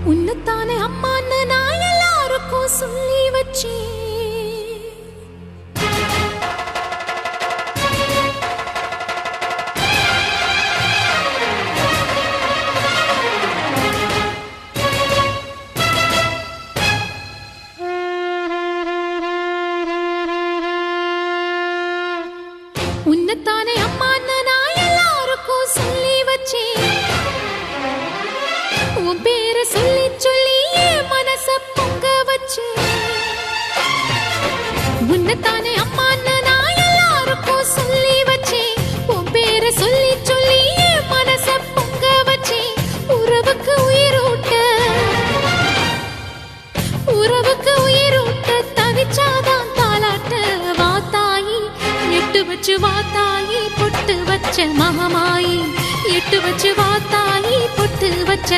உன்னத்தானே அம்மான்னு நான் எல்லாருக்கும் சொல்லி வச்சேன். உன்னத்தானே அம்மான்னு நான் எல்லாருக்கும் சொல்லி வச்சேன். உன் பேரை சொல்லி சொல்லி என் மனச பொங்க வச்சேன். உன்னத்தானே அம்மான்னு நான் எல்லாருக்கும் சொல்லி வச்சேன். உன் பேரை சொல்லி சொல்லி என் மனச பொங்க வச்சேன். உறவுக்கு உயிரூட்ட தவிச்சாதான் தாலாட்ட வாத்தாயி எட்டு வச்சு வாத்தாயி பொட்டு வச்ச மகமாயி எட்டு வச்சு வாத்தாயி பொட்டு வச்ச